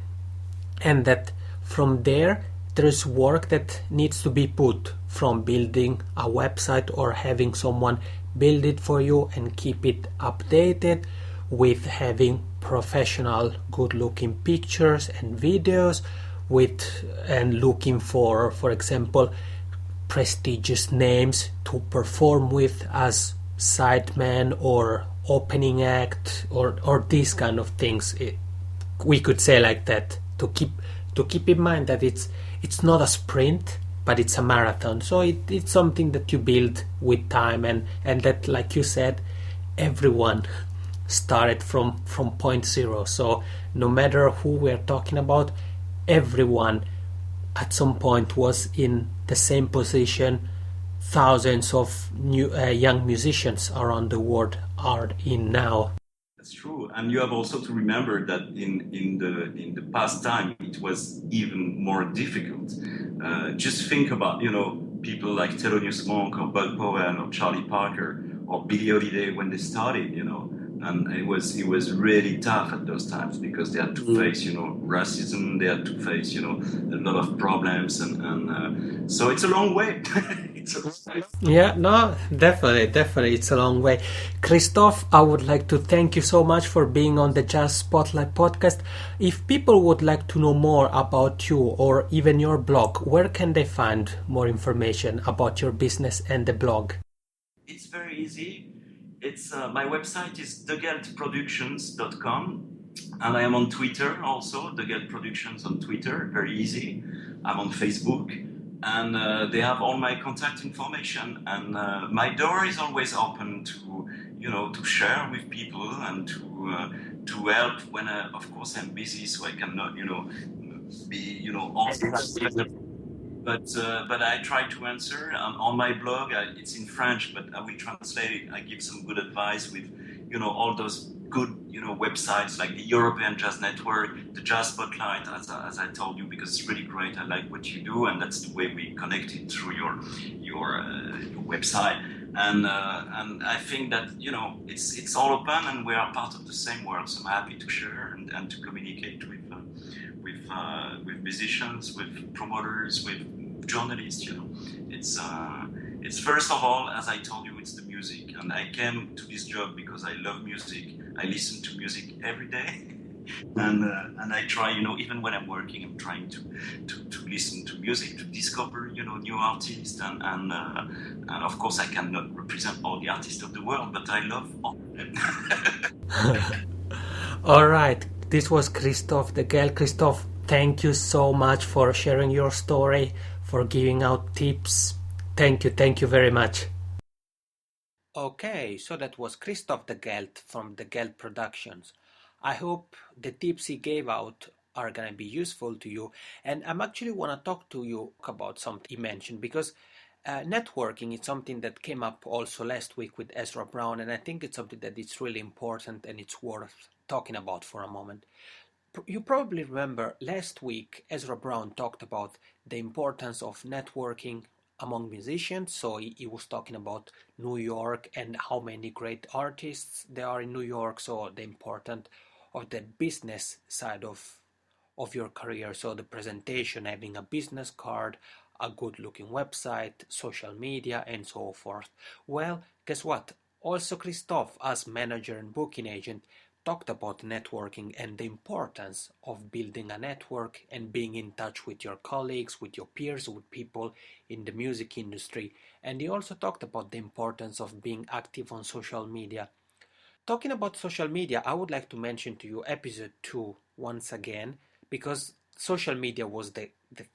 Speaker 1: and that from there is work that needs to be put, from building a website or having someone build it for you and keep it updated, with having professional good looking pictures and videos, with and looking for example, prestigious names to perform with as sideman or opening act, or these kind of things. We could say like that, to keep in mind that it's not a sprint, but it's a marathon. So it's something that you build with time, and that, like you said, everyone started from point zero. So no matter who we're talking about, everyone at some point was in the same position thousands of new young musicians around the world are in now.
Speaker 2: That's true, and you have also to remember that in the past time it was even more difficult. Just think about people like Thelonious Monk or Bud Powell or Charlie Parker or Billie Holiday when they started, and it was really tough at those times because they had to face racism, they had to face a lot of problems, and so it's a long way.
Speaker 1: Yeah, no, definitely, it's a long way. Christophe, I would like to thank you so much for being on the Jazz Spotlight podcast. If people would like to know more about you or even your blog, where can they find more information about your business and the blog?
Speaker 2: It's very easy. It's my website is degheltproductions.com, and I am on Twitter also, Deghelt Productions on Twitter, very easy. I'm on Facebook, and they have all my contact information. And my door is always open to to share with people and to help when of course I'm busy, so I cannot be all the time. But I try to answer on my blog. It's in French, but I will translate it. I give some good advice with all those good websites like the European Jazz Network, the Jazz Spotlight, as I told you, because it's really great. I like what you do, and that's the way we connected through your website. And I think that it's all open, and we are part of the same world. So I'm happy to share and to communicate with musicians, with promoters, with journalists. It's first of all, as I told you, it's the music, and I came to this job because I love music. I listen to music every day, and I try, even when I'm working, I'm trying to listen to music, to discover, new artists, and of course I cannot represent all the artists of the world, but I love all of them.
Speaker 1: All right, this was Christophe Deghelt. Christophe, thank you so much for sharing your story, for giving out tips. Thank you very much. Okay, so that was Christophe Deghelt from Deghelt Productions. I hope the tips he gave out are gonna be useful to you, and I'm actually wanna talk to you about something he mentioned, because networking is something that came up also last week with Ezra Brown, and I think it's something that it's really important and it's worth talking about for a moment. You probably remember last week Ezra Brown talked about the importance of networking among musicians. So he was talking about New York and how many great artists there are in New York. So the importance of the business side of your career. So the presentation, having a business card, a good looking website, social media, and so forth. Well, guess what? Also, Christophe, as manager and booking agent, talked about networking and the importance of building a network and being in touch with your colleagues, with your peers, with people in the music industry. And he also talked about the importance of being active on social media. Talking about social media, I would like to mention to you episode 2 once again, because social media was the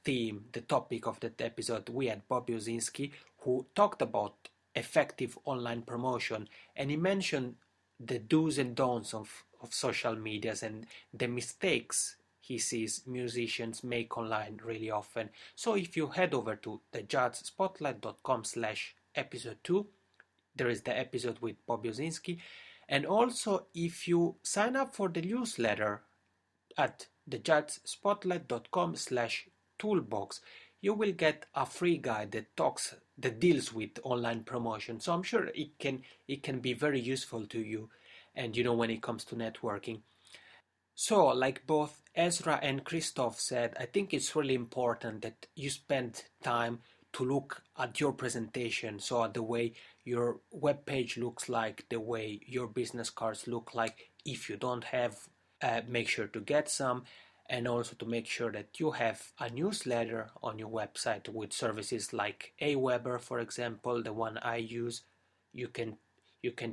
Speaker 1: theme, the topic of that episode. We had Bobby Ozinski, who talked about effective online promotion, and he mentioned the do's and don'ts of social medias and the mistakes he sees musicians make online really often. So if you head over to thejazzspotlight.com/episode 2, there is the episode with Bob Yosinski. And also, if you sign up for the newsletter at thejazzspotlight.com/toolbox, you will get a free guide that deals with online promotion. So I'm sure it can be very useful to you, and when it comes to networking. So, like both Ezra and Christophe said, I think it's really important that you spend time to look at your presentation, so at the way your web page looks like, the way your business cards look like. If you don't have, make sure to get some, and also to make sure that you have a newsletter on your website with services like Aweber, for example, the one I use. You can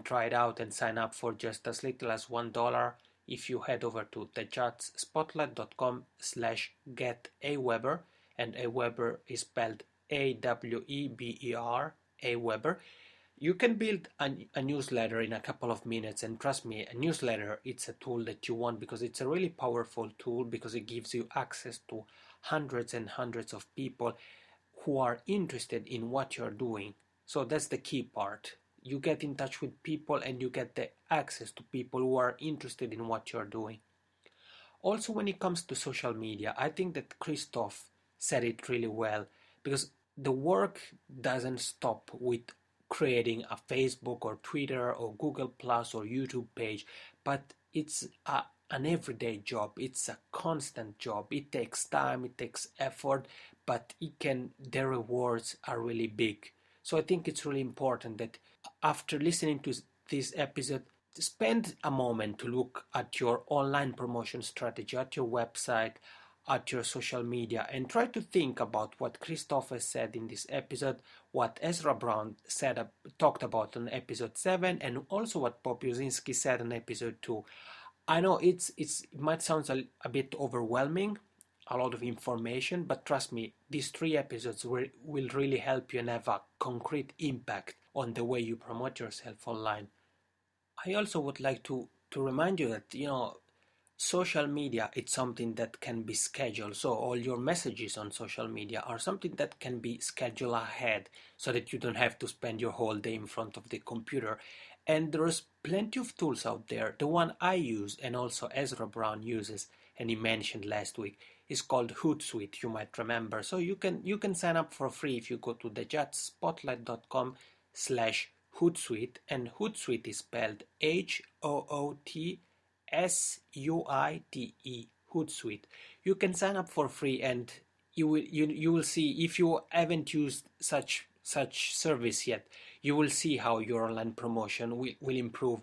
Speaker 1: try it out and sign up for just as little as $1 if you head over to thejazzspotlight.com/getaweber, and Aweber is spelled Aweber, Aweber. You can build a newsletter in a couple of minutes, and trust me, a newsletter, it's a tool that you want because it's a really powerful tool, because it gives you access to hundreds and hundreds of people who are interested in what you're doing. So that's the key part. You get in touch with people and you get the access to people who are interested in what you're doing. Also, when it comes to social media, I think that Christophe said it really well, because the work doesn't stop with creating a Facebook or Twitter or Google Plus or YouTube page, but it's an everyday job. It's a constant job. It takes time, it takes effort, but the rewards are really big. So I think it's really important that after listening to this episode, spend a moment to look at your online promotion strategy, at your website, at your social media, and try to think about what Christophe said in this episode, what Ezra Brown talked about on episode 7, and also what Bob Yosinski said on episode 2. I know it might sound a bit overwhelming, a lot of information, but trust me, these 3 episodes will really help you and have a concrete impact on the way you promote yourself online. I also would like to remind you that, social media, it's something that can be scheduled. So all your messages on social media are something that can be scheduled ahead, so that you don't have to spend your whole day in front of the computer. And there's plenty of tools out there. The one I use, and also Ezra Brown uses, and he mentioned last week, is called Hootsuite, you might remember. So you can sign up for free if you go to thejazzspotlight.com/Hootsuite, and Hootsuite is spelled HOOTSUITE, Hootsuite. You can sign up for free, and you will see, if you haven't used such service yet, you will see how your online promotion will improve.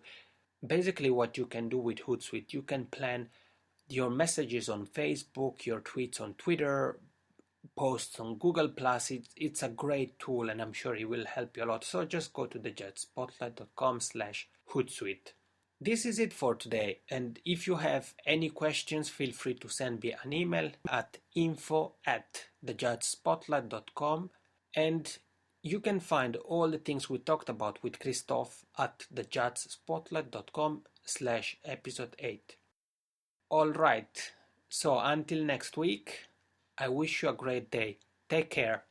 Speaker 1: Basically, what you can do with Hootsuite, you can plan your messages on Facebook, your tweets on Twitter, posts on Google Plus. It's a great tool, and I'm sure it will help you a lot. So just go to thejazzspotlight.com/Hootsuite. This is it for today, and if you have any questions, feel free to send me an email at info@thejazzspotlight.com, and you can find all the things we talked about with Christophe at thejazzspotlight.com/episode 8. All right, so until next week, I wish you a great day. Take care.